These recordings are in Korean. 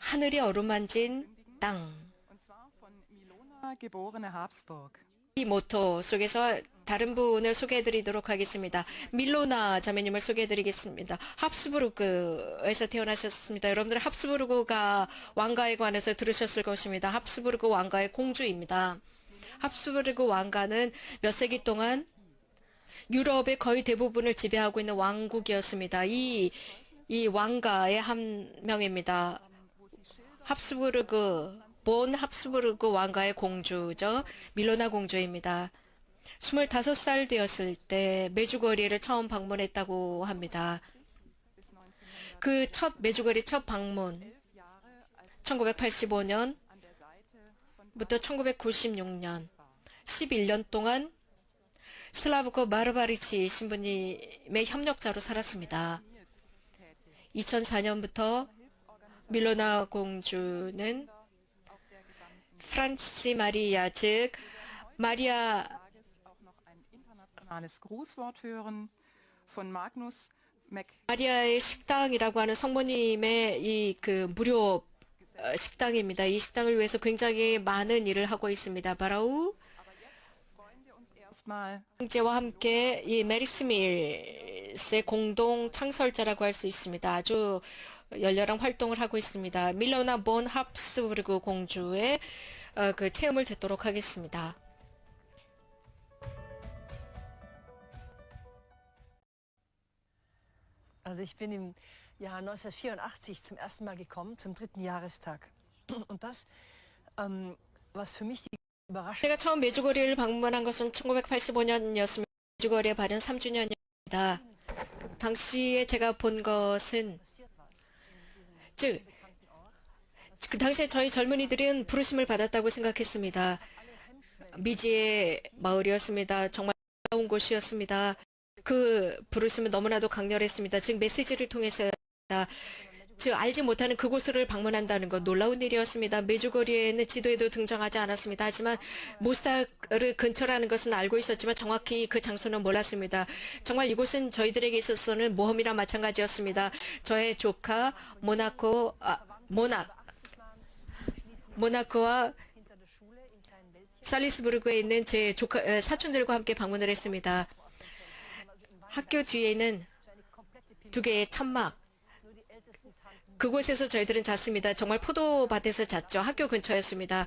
하늘이 어루만진 땅. 이 모토 속에서 다른 분을 소개해드리도록 하겠습니다. 밀로나 자매님을 소개해드리겠습니다. 합스부르크에서 태어나셨습니다. 여러분들 합스부르크가 왕가에 관해서 들으셨을 것입니다. 합스부르크 왕가의 공주입니다. 합스부르크 왕가는 몇 세기 동안 유럽의 거의 대부분을 지배하고 있는 왕국이었습니다. 이 왕가의 한 명입니다. 본 합스부르크 왕가의 공주죠. 밀로나 공주입니다. 25살 되었을 때 메주거리를 처음 방문했다고 합니다. 그 메주거리 첫 방문 1985년부터 1996년 11년 동안 슬라브코 마르바리치 신부님의 협력자로 살았습니다. 2004년부터 밀로나 공주는 프란치 마리아, 즉 마리아의 식당이라고 하는 성모님의 이 무료 식당입니다. 이 식당을 위해서 굉장히 많은 일을 하고 있습니다. 바라우 형제와 함께 이 메리스밀스의 공동 창설자라고 할 수 있습니다. 아주 열렬한 활동을 하고 있습니다. 밀로나 본 합스부르크 공주의 그 체험을 듣도록 하겠습니다. Also ich bin im Jahr 1984 zum ersten Mal gekommen, zum 3. Jahrestag. Und das, was für mich die Überraschung... 제가 처음 메주거리를 방문한 것은 1985년이었습니다. 메주거리의 발현 3주년입니다. 당시에 제가 본 것은 즉 그 당시에 저희 젊은이들은 부르심을 받았다고 생각했습니다. 미지의 마을이었습니다. 정말 좋은 곳이었습니다. 그 부르심은 너무나도 강렬했습니다. 즉 메시지를 통해서 즉 알지 못하는 그곳을 방문한다는 것 놀라운 일이었습니다. 메주거리에는 지도에도 등장하지 않았습니다. 하지만 모스타르 근처라는 것은 알고 있었지만 정확히 그 장소는 몰랐습니다. 정말 이곳은 저희들에게 있어서는 모험이랑 마찬가지였습니다. 저의 조카 모나코와 살리스부르크에 있는 제 사촌들과 함께 방문을 했습니다. 학교 뒤에는 2개의 천막, 그곳에서 저희들은 잤습니다. 정말 포도밭에서 잤죠. 학교 근처였습니다.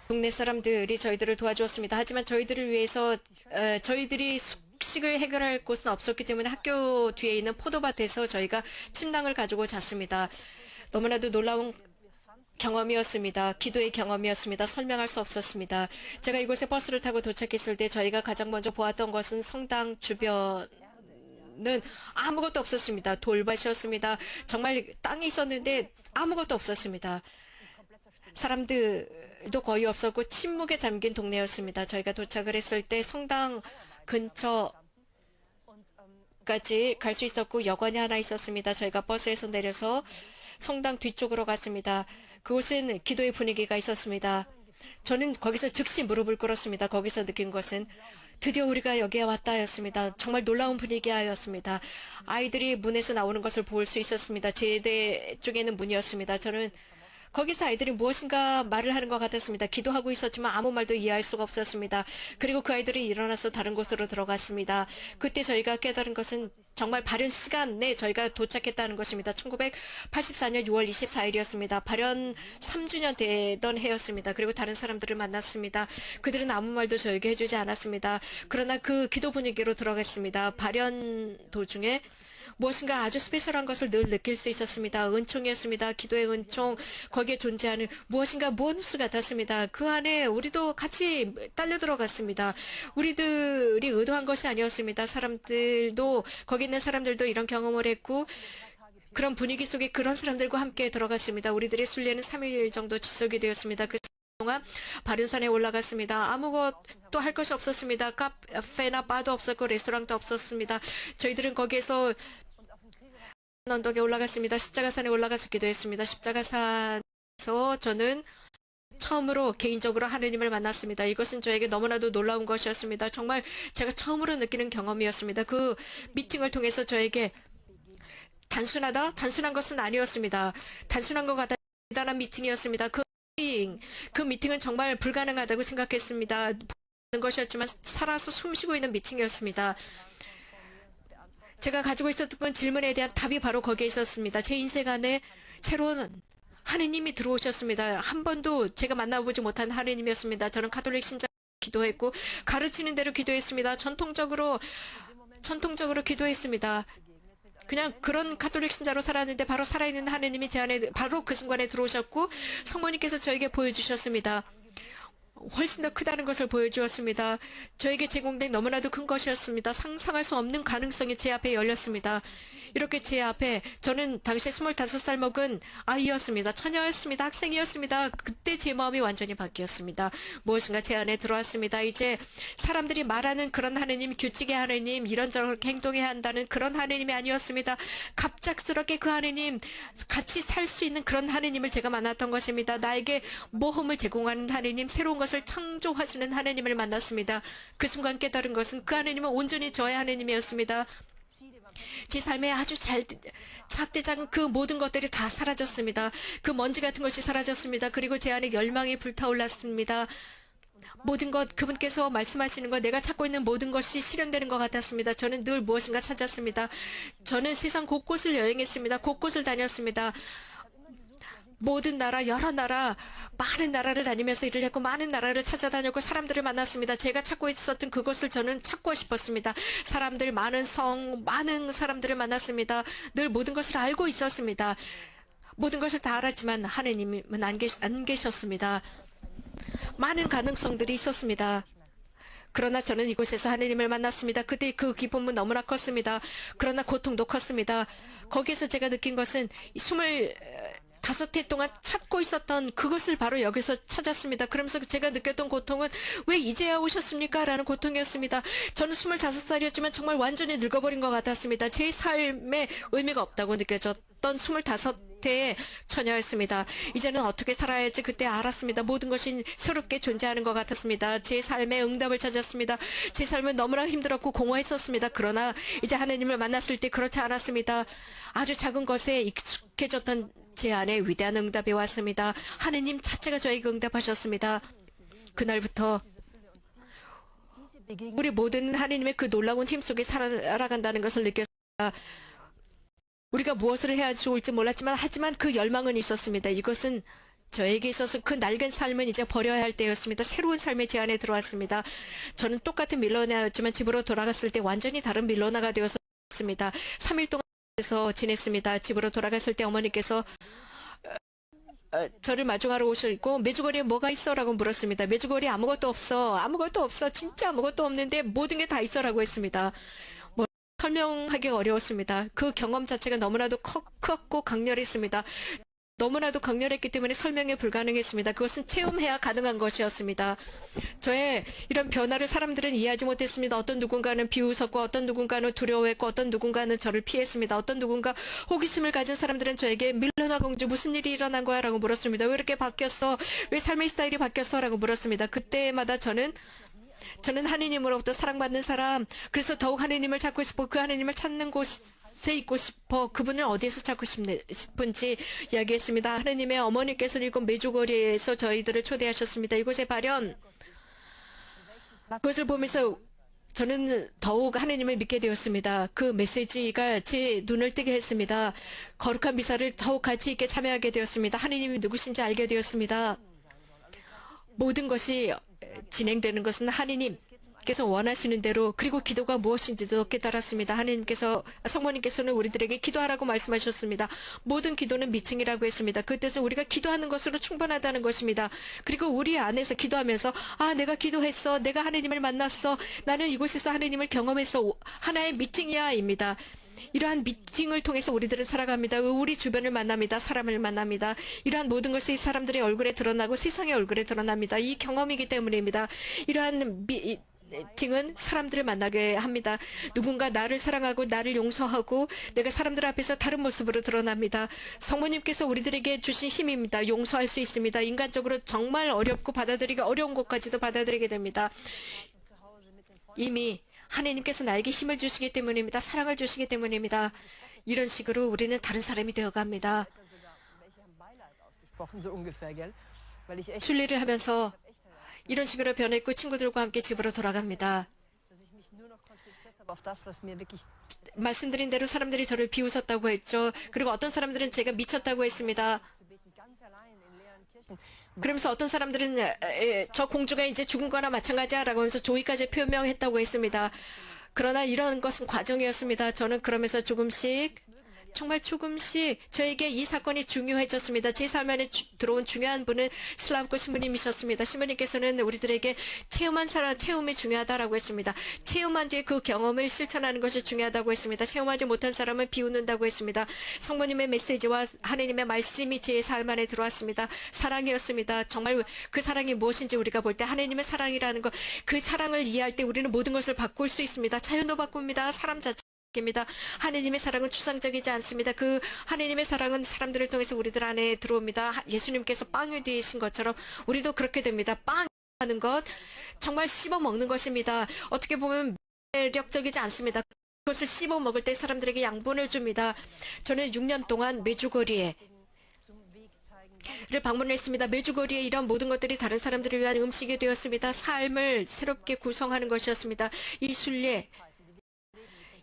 동네 사람들이 저희들을 도와주었습니다. 하지만 저희들을 위해서 저희들이 숙식을 해결할 곳은 없었기 때문에 학교 뒤에 있는 포도밭에서 저희가 침낭을 가지고 잤습니다. 너무나도 놀라운 경험이었습니다. 기도의 경험이었습니다. 설명할 수 없었습니다. 제가 이곳에 버스를 타고 도착했을 때 저희가 가장 먼저 보았던 것은 성당 주변 는 아무것도 없었습니다. 돌밭이었습니다. 정말 땅이 있었는데 아무것도 없었습니다. 사람들도 거의 없었고 침묵에 잠긴 동네였습니다. 저희가 도착을 했을 때 성당 근처까지 갈 수 있었고 여관이 하나 있었습니다. 저희가 버스에서 내려서 성당 뒤쪽으로 갔습니다. 그곳은 기도의 분위기가 있었습니다. 저는 거기서 즉시 무릎을 꿇었습니다. 거기서 느낀 것은 드디어 우리가 여기에 왔다였습니다. 정말 놀라운 분위기였습니다. 아이들이 문에서 나오는 것을 볼 수 있었습니다. 제대 쪽에는 문이었습니다. 저는 거기서 아이들이 무엇인가 말을 하는 것 같았습니다. 기도하고 있었지만 아무 말도 이해할 수가 없었습니다. 그리고 그 아이들이 일어나서 다른 곳으로 들어갔습니다. 그때 저희가 깨달은 것은 정말 바른 시간에 저희가 도착했다는 것입니다. 1984년 6월 24일이었습니다. 발현 3주년 되던 해였습니다. 그리고 다른 사람들을 만났습니다. 그들은 아무 말도 저에게 해주지 않았습니다. 그러나 그 기도 분위기로 들어갔습니다. 발현 도중에 무엇인가 아주 스페셜한 것을 늘 느낄 수 있었습니다. 은총이었습니다. 기도의 은총, 거기에 존재하는 무엇인가 보너스 같았습니다. 그 안에 우리도 같이 딸려 들어갔습니다. 우리들이 의도한 것이 아니었습니다. 거기 있는 사람들도 이런 경험을 했고 그런 분위기 속에 그런 사람들과 함께 들어갔습니다. 우리들의 순례는 3일 정도 지속이 되었습니다. 그 동안 바른산에 올라갔습니다. 아무것도 할 것이 없었습니다. 카페나 바도 없었고 레스토랑도 없었습니다. 저희들은 거기에서 언덕에 올라갔습니다. 십자가산에 올라가서 기도했습니다. 십자가산에서 저는 처음으로 개인적으로 하느님을 만났습니다. 이것은 저에게 너무나도 놀라운 것이었습니다. 정말 제가 처음으로 느끼는 경험이었습니다. 그 미팅을 통해서 저에게 단순하다? 단순한 것은 아니었습니다. 단순한 것 같아 대단한 미팅이었습니다. 그 미팅은 정말 불가능하다고 생각했습니다. 보는 것이었지만 살아서 숨쉬고 있는 미팅이었습니다. 제가 가지고 있었던 질문에 대한 답이 바로 거기에 있었습니다. 제 인생 안에 새로운 하느님이 들어오셨습니다. 한 번도 제가 만나보지 못한 하느님이었습니다. 저는 가톨릭 신자 기도했고 가르치는 대로 기도했습니다. 전통적으로 기도했습니다. 그냥 그런 가톨릭 신자로 살았는데 바로 살아있는 하느님이 제 안에 바로 그 순간에 들어오셨고 성모님께서 저에게 보여주셨습니다. 훨씬 더 크다는 것을 보여주었습니다. 저에게 제공된 너무나도 큰 것이었습니다. 상상할 수 없는 가능성이 제 앞에 열렸습니다. 이렇게 제 앞에 저는 당시에 25살 먹은 아이였습니다. 처녀였습니다. 학생이었습니다. 그때 제 마음이 완전히 바뀌었습니다. 무엇인가 제 안에 들어왔습니다. 이제 사람들이 말하는 그런 하느님, 규칙의 하느님, 이런저런 행동해야 한다는 그런 하느님이 아니었습니다. 갑작스럽게 그 하느님, 같이 살 수 있는 그런 하느님을 제가 만났던 것입니다. 나에게 모험을 제공하는 하느님, 새로운 것을 창조하시는 하느님을 만났습니다. 그 순간 깨달은 것은 그 하느님은 온전히 저의 하느님이었습니다. 제 삶에 아주 작대작은 그 모든 것들이 다 사라졌습니다. 그 먼지 같은 것이 사라졌습니다. 그리고 제 안에 열망이 불타올랐습니다. 모든 것, 그분께서 말씀하시는 것, 내가 찾고 있는 모든 것이 실현되는 것 같았습니다. 저는 늘 무엇인가 찾았습니다. 저는 세상 곳곳을 여행했습니다. 곳곳을 다녔습니다. 모든 나라, 여러 나라, 많은 나라를 다니면서 일을 했고 많은 나라를 찾아다녔고 사람들을 만났습니다. 제가 찾고 있었던 그것을 저는 찾고 싶었습니다. 사람들, 많은 성, 많은 사람들을 만났습니다. 늘 모든 것을 알고 있었습니다. 모든 것을 다 알았지만 하느님은 안 계셨습니다. 많은 가능성들이 있었습니다. 그러나 저는 이곳에서 하느님을 만났습니다. 그때 그 기쁨은 너무나 컸습니다. 그러나 고통도 컸습니다. 거기에서 제가 느낀 것은 25해 동안 찾고 있었던 그것을 바로 여기서 찾았습니다. 그러면서 제가 느꼈던 고통은 왜 이제야 오셨습니까? 라는 고통이었습니다. 저는 25살이었지만 정말 완전히 늙어버린 것 같았습니다. 제 삶에 의미가 없다고 느껴졌던 25대의 처녀였습니다. 이제는 어떻게 살아야 할지 그때 알았습니다. 모든 것이 새롭게 존재하는 것 같았습니다. 제 삶의 응답을 찾았습니다. 제 삶은 너무나 힘들었고 공허했었습니다. 그러나 이제 하느님을 만났을 때 그렇지 않았습니다. 아주 작은 것에 익숙해졌던 제 안에 위대한 응답이 왔습니다. 하느님 자체가 저에게 응답하셨습니다. 그날부터 우리 모든 하느님의 그 놀라운 힘 속에 살아간다는 것을 느꼈습니다. 우리가 무엇을 해야 좋을지 몰랐지만 하지만 그 열망은 있었습니다. 이것은 저에게 있어서 그 낡은 삶은 이제 버려야 할 때였습니다. 새로운 삶의 제 안에 들어왔습니다. 저는 똑같은 밀러나였지만 집으로 돌아갔을 때 완전히 다른 밀러나가 되었습니다. 3일 동안 에서 지냈습니다. 집으로 돌아갔을 때 어머니께서 저를 마중하러 오시고 메주거리에 뭐가 있어? 라고 물었습니다. 메주거리에 아무것도 없어. 아무것도 없어. 진짜 아무것도 없는데 모든 게 다 있어 라고 했습니다. 뭐 설명하기가 어려웠습니다. 그 경험 자체가 너무나도 컸고 강렬했습니다. 너무나도 강렬했기 때문에 설명이 불가능했습니다. 그것은 체험해야 가능한 것이었습니다. 저의 이런 변화를 사람들은 이해하지 못했습니다. 어떤 누군가는 비웃었고 어떤 누군가는 두려워했고 어떤 누군가는 저를 피했습니다. 어떤 누군가 호기심을 가진 사람들은 저에게 밀러나 공주 무슨 일이 일어난 거야? 라고 물었습니다. 왜 이렇게 바뀌었어? 왜 삶의 스타일이 바뀌었어? 라고 물었습니다. 그때마다 저는 하느님으로부터 사랑받는 사람, 그래서 더욱 하느님을 찾고 싶고 그 하느님을 찾는 곳에 있고 싶어 그분을 어디에서 찾고 싶은지 이야기했습니다. 하느님의 어머니께서는 이곳 메주거리에서 저희들을 초대하셨습니다. 이곳에 발현 그것을 보면서 저는 더욱 하느님을 믿게 되었습니다. 그 메시지가 제 눈을 뜨게 했습니다. 거룩한 미사를 더욱 가치 있게 참여하게 되었습니다. 하느님이 누구신지 알게 되었습니다. 모든 것이 진행되는 것은 하느님께서 원하시는 대로 그리고 기도가 무엇인지도 깨달았습니다. 하느님께서 성모님께서는 우리들에게 기도하라고 말씀하셨습니다. 모든 기도는 미칭이라고 했습니다. 그 뜻은 우리가 기도하는 것으로 충분하다는 것입니다. 그리고 우리 안에서 기도하면서 내가 기도했어. 내가 하느님을 만났어. 나는 이곳에서 하느님을 경험했어. 하나의 미팅이야 입니다. 이러한 미팅을 통해서 우리들은 살아갑니다. 우리 주변을 만납니다. 사람을 만납니다. 이러한 모든 것이 사람들의 얼굴에 드러나고 세상의 얼굴에 드러납니다. 이 경험이기 때문입니다. 이러한 미팅은 사람들을 만나게 합니다. 누군가 나를 사랑하고 나를 용서하고 내가 사람들 앞에서 다른 모습으로 드러납니다. 성모님께서 우리들에게 주신 힘입니다. 용서할 수 있습니다. 인간적으로 정말 어렵고 받아들이기 어려운 것까지도 받아들이게 됩니다. 이미 하느님께서 나에게 힘을 주시기 때문입니다. 사랑을 주시기 때문입니다. 이런 식으로 우리는 다른 사람이 되어갑니다. Welche haben Beileid ausgesprochen, so ungefähr, gell? Weil ich echt, 순례를 하면서 이런 식으로 변했고 친구들과 함께 집으로 돌아갑니다. dass ich mich nur noch konzentriert habe auf das, was mir wirklich 말씀드린 대로 사람들이 저를 비웃었다고 했죠. 그리고 어떤 사람들은 제가 미쳤다고 했습니다. zu beten, ganz allein in leeren Kirchen. 그러면서 어떤 사람들은 저 공주가 이제 죽은 거나 마찬가지야라고 하면서 조의까지 표명했다고 했습니다. 그러나 이런 것은 과정이었습니다. 저는 그러면서 정말 조금씩 저에게 이 사건이 중요해졌습니다. 제 삶 안에 들어온 중요한 분은 슬라브코 신부님이셨습니다. 신부님께서는 우리들에게 체험이 중요하다라고 했습니다. 체험한 뒤에 그 경험을 실천하는 것이 중요하다고 했습니다. 체험하지 못한 사람은 비웃는다고 했습니다. 성모님의 메시지와 하나님의 말씀이 제 삶 안에 들어왔습니다. 사랑이었습니다. 정말 그 사랑이 무엇인지 우리가 볼 때 하나님의 사랑이라는 것, 그 사랑을 이해할 때 우리는 모든 것을 바꿀 수 있습니다. 자연도 바꿉니다. 사람 자체 입니다. 하나님의 사랑은 추상적이지 않습니다. 그 하나님의 사랑은 사람들을 통해서 우리들 안에 들어옵니다. 예수님께서 빵 되신 것처럼 우리도 그렇게 됩니다. 빵 하는 것 정말 씹어 먹는 것입니다. 어떻게 보면 매력적이지 않습니다. 그것을 씹어 먹을 때 사람들에게 양분을 줍니다. 저는 6년 동안 메주거리에 를 방문했습니다. 메주거리에 이런 모든 것들이 다른 사람들을 위한 음식이 되었습니다. 삶을 새롭게 구성하는 것이었습니다. 이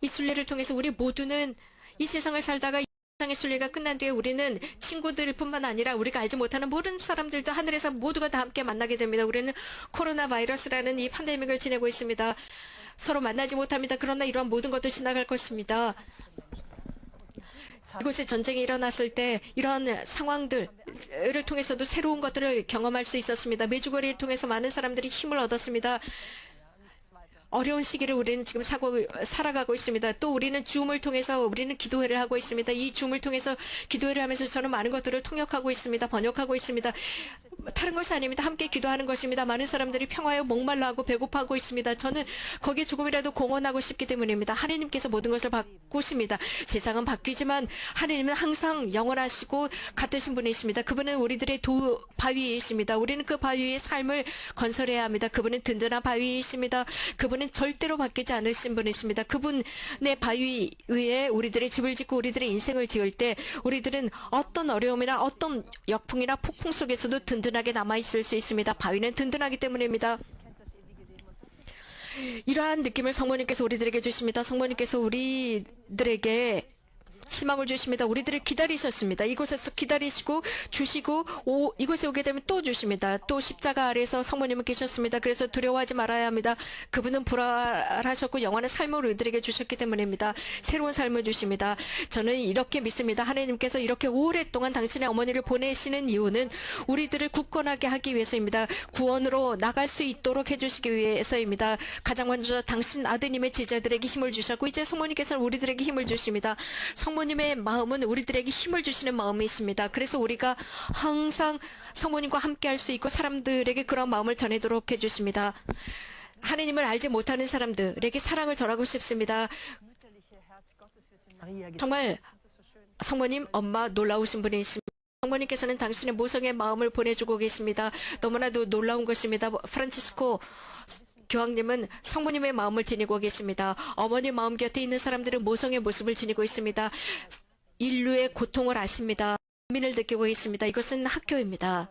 순례를 통해서 우리 모두는 이 세상을 살다가 이 세상의 순례가 끝난 뒤에 우리는 친구들뿐만 아니라 우리가 알지 못하는 모든 사람들도 하늘에서 모두가 다 함께 만나게 됩니다. 우리는 코로나 바이러스라는 이 팬데믹을 지내고 있습니다. 서로 만나지 못합니다. 그러나 이러한 모든 것도 지나갈 것입니다. 이곳에 전쟁이 일어났을 때 이런 상황들을 통해서도 새로운 것들을 경험할 수 있었습니다. 메주거리를 통해서 많은 사람들이 힘을 얻었습니다. 어려운 시기를 우리는 지금 살아가고 있습니다. 또 우리는 줌을 통해서 우리는 기도회를 하고 있습니다. 이 줌을 통해서 기도회를 하면서 저는 많은 것들을 통역하고 있습니다. 번역하고 있습니다. 다른 것이 아닙니다. 함께 기도하는 것입니다. 많은 사람들이 평화에 목말라하고 배고파하고 있습니다. 저는 거기에 조금이라도 공헌하고 싶기 때문입니다. 하나님께서 모든 것을 바꾸십니다. 세상은 바뀌지만 하나님은 항상 영원하시고 같으신 분이십니다. 그분은 우리들의 바위이십니다. 우리는 그 바위의 삶을 건설해야 합니다. 그분은 든든한 바위이십니다. 그분은 절대로 바뀌지 않으신 분이십니다. 그분의 바위 위에 우리들의 집을 짓고 우리들의 인생을 지을 때 우리들은 어떤 어려움이나 어떤 역풍이나 폭풍 속에서도 든든하게 남아있을 수 있습니다. 바위는 든든하기 때문입니다. 이러한 느낌을 성모님께서 우리들에게 주십니다. 성모님께서 우리들에게 희망을 주십니다. 우리들을 기다리셨습니다. 이곳에서 기다리시고 주시고 이곳에 오게 되면 또 주십니다. 또 십자가 아래에서 성모님은 계셨습니다. 그래서 두려워하지 말아야 합니다. 그분은 부활하셨고 영원한 삶을 우리들에게 주셨기 때문입니다. 새로운 삶을 주십니다. 저는 이렇게 믿습니다. 하나님께서 이렇게 오랫동안 당신의 어머니를 보내시는 이유는 우리들을 굳건하게 하기 위해서입니다. 구원으로 나갈 수 있도록 해주시기 위해서입니다. 가장 먼저 당신 아드님의 제자들에게 힘을 주셨고 이제 성모님께서는 우리들에게 힘을 주십니다. 성모님의 마음은 우리들에게 힘을 주시는 마음이 있습니다. 그래서 우리가 항상 성모님과 함께 할 수 있고 사람들에게 그런 마음을 전해도록 해주십니다. 하나님을 알지 못하는 사람들에게 사랑을 전하고 싶습니다. 정말 성모님, 엄마 놀라우신 분이 있습니다. 성모님께서는 당신의 모성의 마음을 보내주고 계십니다. 너무나도 놀라운 것입니다. 프란치스코 교황님은 성모님의 마음을 지니고 계십니다. 어머니 마음 곁에 있는 사람들은 모성의 모습을 지니고 있습니다. 인류의 고통을 아십니다. 민을 느끼고 계십니다. 이것은 학교입니다.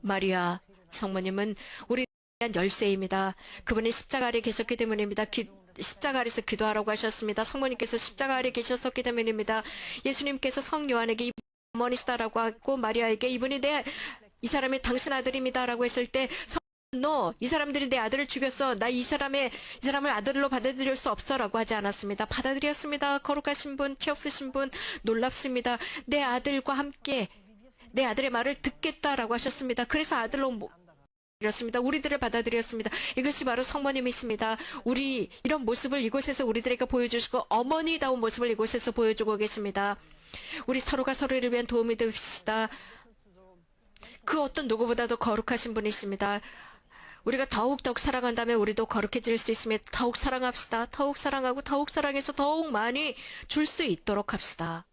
마리아 성모님은 우리에 대한 열쇠입니다. 그분은 십자가 아래 계셨기 때문입니다. 십자가 아래서 기도하라고 하셨습니다. 성모님께서 십자가 아래 계셨었기 때문입니다. 예수님께서 성 요한에게 어머니시다라고 하고 마리아에게 이 사람이 당신 아들입니다라고 했을 때 너 이 사람들이 내 아들을 죽였어. 나 이 사람을 아들로 받아들일 수 없어라고 하지 않았습니다. 받아들였습니다. 거룩하신 분, 체 없으신 분, 놀랍습니다. 내 아들과 함께 내 아들의 말을 듣겠다라고 하셨습니다. 그래서 아들로 이렇습니다. 우리들을 받아들였습니다. 이것이 바로 성모님이십니다. 이런 모습을 이곳에서 우리들에게 보여주시고 어머니다운 모습을 이곳에서 보여주고 계십니다. 우리 서로가 서로를 위한 도움이 됩시다. 그 어떤 누구보다도 거룩하신 분이십니다. 우리가 더욱 사랑한다면 우리도 거룩해질 수 있으며 더욱 사랑합시다. 더욱 사랑하고 더욱 사랑해서 더욱 많이 줄 수 있도록 합시다.